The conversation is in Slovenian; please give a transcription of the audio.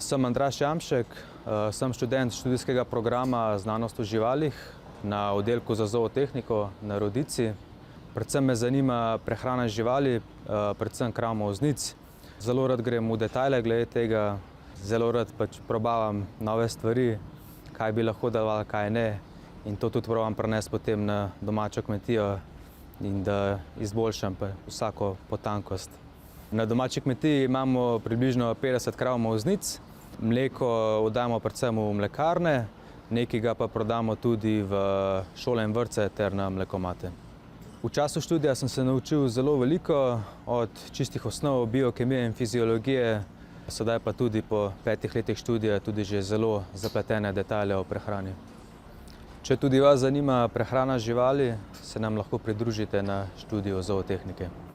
Sem Andraž Jamšek, sem študent študijskega programa Znanost o živalih na oddelku za zootehniko na Rodici. Predvsem me zanima prehrana živali, predvsem krav moznic. Zelo rad grem v detajle glede tega, zelo rad probavam nove stvari, kaj bi lahko delovalo, kaj ne. In to tudi probam prenesti potem na domačo kmetijo in da izboljšam vsako potankost. Na domači kmetiji imamo približno 50 krav moznic. Mleko oddajamo predvsem v mlekarne, nekaj ga pa prodamo tudi v šole in vrtce ter na mlekomate. V času študija sem se naučil zelo veliko, od čistih osnov biokemije in fiziologije, sedaj pa tudi po 5 letih študija tudi že zelo zapletene detajle o prehrani. Če tudi vas zanima prehrana živali, se nam lahko pridružite na študiju zootehnike.